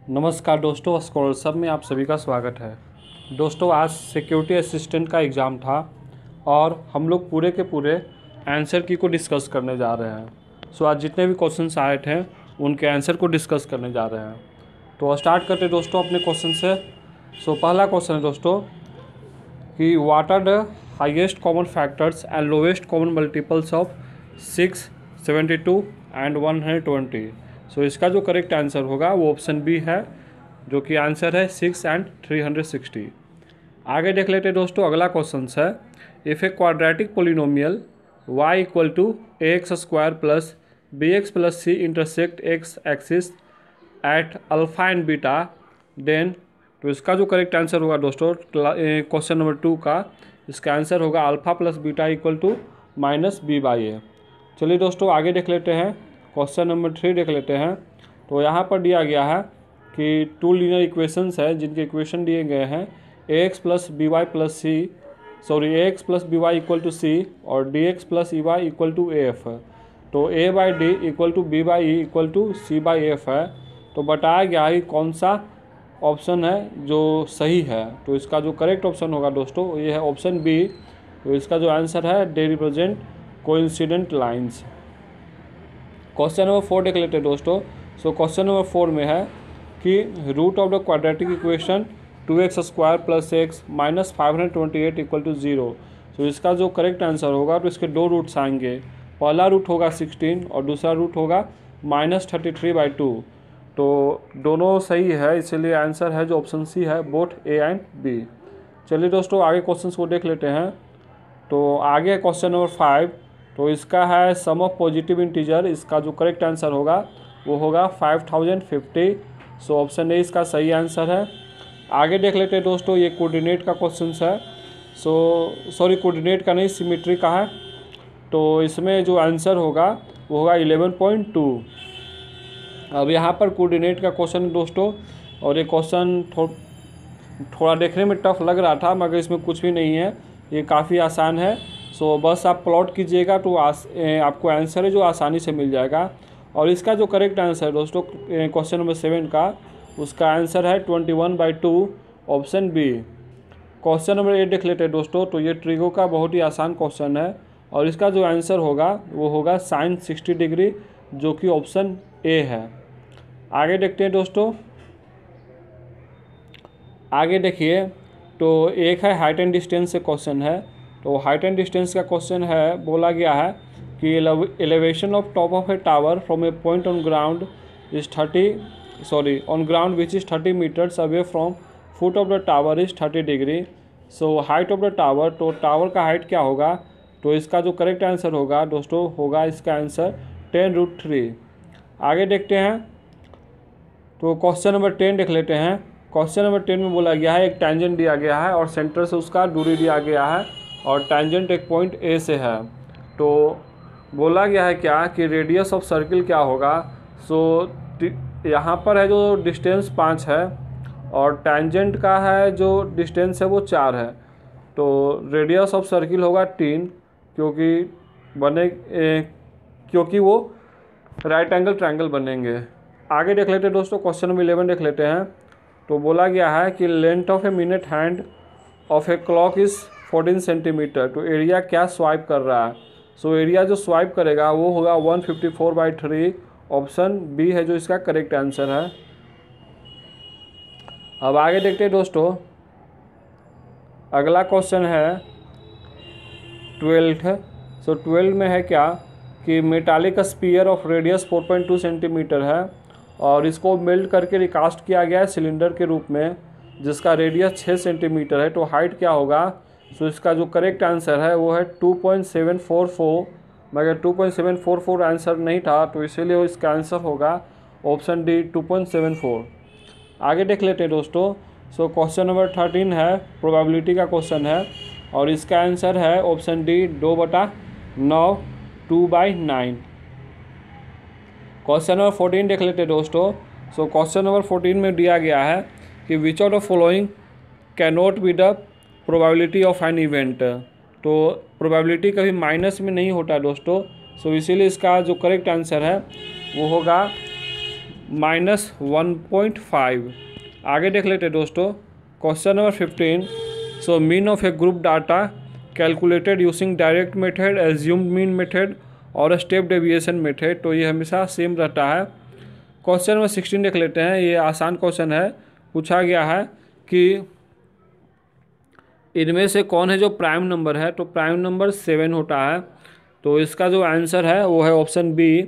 नमस्कार दोस्तों, स्कॉलरशिप में आप सभी का स्वागत है। दोस्तों, आज सिक्योरिटी असिस्टेंट का एग्ज़ाम था और हम लोग पूरे के पूरे आंसर की को डिस्कस करने जा रहे हैं। आज जितने भी क्वेश्चंस आए थे उनके आंसर को डिस्कस करने जा रहे हैं। तो स्टार्ट करते हैं दोस्तों अपने क्वेश्चन से। पहला क्वेश्चन है दोस्तों कि what are the highest common factors and lowest common multiples of 6, 72 and 120। इसका जो करेक्ट आंसर होगा वो ऑप्शन बी है, जो कि आंसर है 6 एंड 360। आगे देख लेते हैं दोस्तों, अगला क्वेश्चन है if a quadratic polynomial y equal to ax square plus bx plus c intersect x axis at alpha and beta then. तो इसका जो करेक्ट आंसर होगा दोस्तों क्वेश्चन नंबर 2 का, इसका आंसर होगा alpha plus beta equal to minus B by A. चलिए दोस्तों आगे देख लेते हैं, क्वेश्चन नंबर 3 देख लेते हैं। तो यहाँ पर दिया गया है कि टू लीनियर इक्वेशंस है जिनके इक्वेशन दिए गए हैं ax plus B Y plus C ax plus B Y equal to C और dx plus E Y equal to F. तो a by D equal to B by E equal to C by F है। तो बताया गया है कि कौन सा ऑप्शन है जो सही है। तो इसका जो करेक्ट ऑप्शन होगा दोस्तों ये है ऑप्शन बी। तो इसका जो आंसर है they represent coincident lines. Question number 4 देख लेते हैं दोस्तों। क्वेश्चन नंबर 4 में है कि root of the quadratic equation 2x square plus x minus 528 equal to 0। इसका जो करेक्ट आंसर होगा तो इसके दो रूट्स आएंगे। पहला रूट होगा 16 और दूसरा रूट होगा -33/2। तो दोनों सही है, इसीलिए आंसर है जो ऑप्शन सी है, बोथ ए एंड बी। चलिए दोस्तों आगे क्वेश्चन को देख लेते हैं। तो आगे क्वेश्चन नंबर 5, तो इसका है सम ऑफ पॉजिटिव इंटीजर। इसका जो करेक्ट आंसर होगा वो होगा 5050। ऑप्शन ए इसका सही आंसर है। आगे देख लेते हैं दोस्तों, ये कोऑर्डिनेट का क्वेश्चन है। कोऑर्डिनेट का नहीं, सिमेट्री का है। तो इसमें जो आंसर होगा वो होगा 11.2। अब यहाँ पर कोऑर्डिनेट का क्वेश्चन दोस्तों, और ये क्वेश्चन थोड़ा देखने में टफ लग रहा था, मगर इसमें कुछ भी नहीं है, ये काफ़ी आसान है। बस आप प्लॉट कीजिएगा तो आपको आंसर है जो आसानी से मिल जाएगा। और इसका जो करेक्ट आंसर है दोस्तों क्वेश्चन नंबर 7 का, उसका आंसर है 21/2, ऑप्शन बी। क्वेश्चन नंबर 8 देख लेते हैं दोस्तों। तो ये ट्रिगो का बहुत ही आसान क्वेश्चन है और इसका जो आंसर होगा वो होगा साइन 60 डिग्री, जो कि ऑप्शन ए है। आगे देखते हैं दोस्तों, आगे देखिए। तो एक है हाइट एंड डिस्टेंस से क्वेश्चन है। तो हाइट एंड डिस्टेंस का क्वेश्चन है, बोला गया है कि elevation of top of a tower from a point on ground on ground which is 30 metres away from foot of the tower is 30 degree. Height of the tower, तो tower का height क्या होगा। तो इसका जो करेक्ट आंसर होगा दोस्तों होगा इसका आंसर 10√3। आगे देखते हैं। तो क्वेश्चन नंबर 10 देख लेते हैं। क्वेश्चन नंबर 10 में बोला गया है एक टेंजेंट दिया गया है और सेंटर से उसका दूरी दिया गया है और टेंजेंट एक पॉइंट ए से है। तो बोला गया है क्या कि रेडियस ऑफ सर्किल क्या होगा। यहाँ पर है जो डिस्टेंस 5 है और टेंजेंट का है जो डिस्टेंस है वो 4 है। तो रेडियस ऑफ सर्किल होगा 3, क्योंकि वो राइट एंगल ट्रायंगल बनेंगे। आगे देख लेते हैं दोस्तों, क्वेश्चन नंबर 11 देख लेते हैं। तो बोला गया है कि length of a minute hand of a clock is 14 centimetre. तो एरिया क्या स्वाइप कर रहा है। एरिया जो स्वाइप करेगा वो होगा 154/3, ऑप्शन बी है जो इसका करेक्ट आंसर है। अब आगे देखते हैं दोस्तों, अगला क्वेश्चन है 12th। 12 में है क्या कि metallic sphere of radius 4.2 centimetre है और इसको मेल्ट करके रिकास्ट किया गया है सिलेंडर के रूप में जिसका रेडियस 6 सेंटीमीटर है। तो हाइट क्या होगा। इसका जो करेक्ट आंसर है वो है 2.744, मगर 2.744 आंसर नहीं था, तो इसीलिए इसका आंसर होगा ऑप्शन डी 2.74। आगे देख लेते हैं दोस्तों। क्वेश्चन नंबर 13 है, प्रोबेबिलिटी का क्वेश्चन है और इसका आंसर है ऑप्शन डी 2/9, 2/9। क्वेश्चन नंबर 14 देख लेते हैं दोस्तों। क्वेश्चन नंबर 14 में दिया गया है कि which of the following can not be the probability of an event. तो प्रोबेबिलिटी कभी माइनस में नहीं होता दोस्तों। इसीलिए इसका जो करेक्ट आंसर है वो होगा माइनस 1.5। आगे देख लेते हैं दोस्तों, question number 15। So mean of A group data calculated using direct method, assumed mean method और स्टेप डेविएशन मेथड। तो ये हमेशा सेम रहता है। क्वेश्चन नंबर 16 देख लेते हैं। ये आसान क्वेश्चन है। पूछा गया है कि इनमें से कौन है जो प्राइम नंबर है। तो प्राइम नंबर 7 होता है। तो इसका जो आंसर है वो है ऑप्शन बी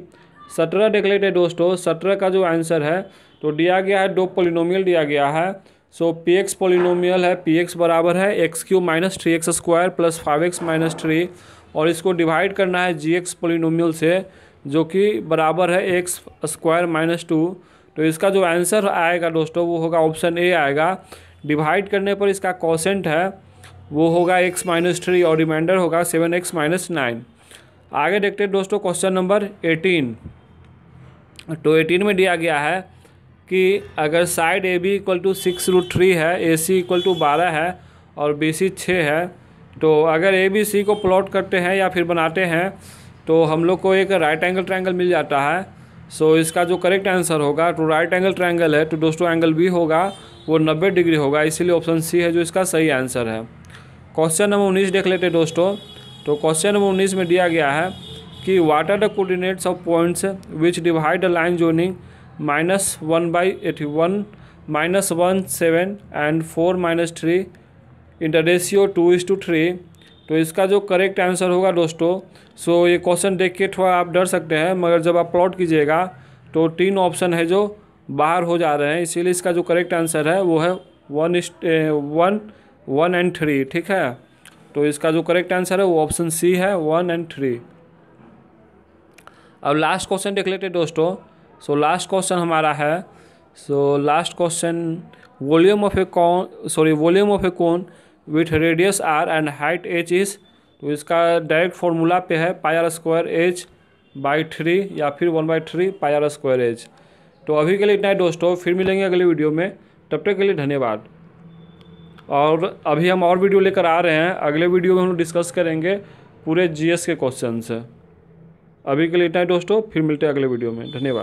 17 देख लेते हैं दोस्तों। 17 का जो आंसर है तो दिया गया है, दो पोलिनोमियल दिया गया है। सो पी एक्स पोलिनोमियल है, पी एक्स बराबर है x³ minus 3x² plus 5x minus 3, और इसको डिवाइड करना है जी एक्स पोलिनोमियल से जो कि बराबर है x² माइनस 2। तो इसका जो आंसर आएगा दोस्तों वो होगा ऑप्शन ए आएगा। डिवाइड करने पर इसका कोसेंट है वो होगा x माइनस 3 और रिमाइंडर होगा 7x माइनस 9। आगे देखते हैं दोस्तों क्वेश्चन नंबर 18। तो 18 में दिया गया है कि अगर side A B equal to 6√3 है, ए सी इक्वल टू 12 है और बी सी 6 है, तो अगर ए बी सी को प्लॉट करते हैं या फिर बनाते हैं तो हम लोग को एक राइट एंगल ट्रायंगल मिल जाता है। सो इसका जो करेक्ट आंसर होगा, तो राइट एंगल ट्रायंगल है तो दोस्तों एंगल बी होगा वो 90 डिग्री होगा, इसीलिए ऑप्शन सी है जो इसका सही आंसर है। क्वेश्चन नंबर 19 देख लेते हैं दोस्तों। तो क्वेश्चन नंबर 19 में दिया गया है कि what are the coordinates of points which divide the line joining -1/81 -17 and 4-3 in the ratio 2:3। तो इसका जो करेक्ट आंसर होगा दोस्तों, सो ये क्वेश्चन देख के थोड़ा आप डर सकते हैं, मगर जब आप प्लॉट कीजिएगा तो 3 ऑप्शन है जो बाहर हो जा रहे हैं, इसीलिए इसका जो करेक्ट आंसर है वो है 1 and 3। ठीक है, तो इसका जो करेक्ट आंसर है वो ऑप्शन सी है 1 and 3। अब लास्ट क्वेश्चन देख लेते हैं दोस्तों। सो लास्ट क्वेश्चन हमारा है, so last question volume of a cone with radius R and height h is. तो इसका डायरेक्ट फॉर्मूला पे है πr² h/3 या फिर 1/3 πr² h। तो अभी के लिए इतना है दोस्तों, फिर मिलेंगे अगले वीडियो में, तब तक के लिए धन्यवाद। और अभी हम और वीडियो लेकर आ रहे हैं, अगले वीडियो में हम डिस्कस करेंगे पूरे जीएस के क्वेश्चन से। अभी के लिए इतना है दोस्तों, फिर मिलते हैं अगले वीडियो में, धन्यवाद।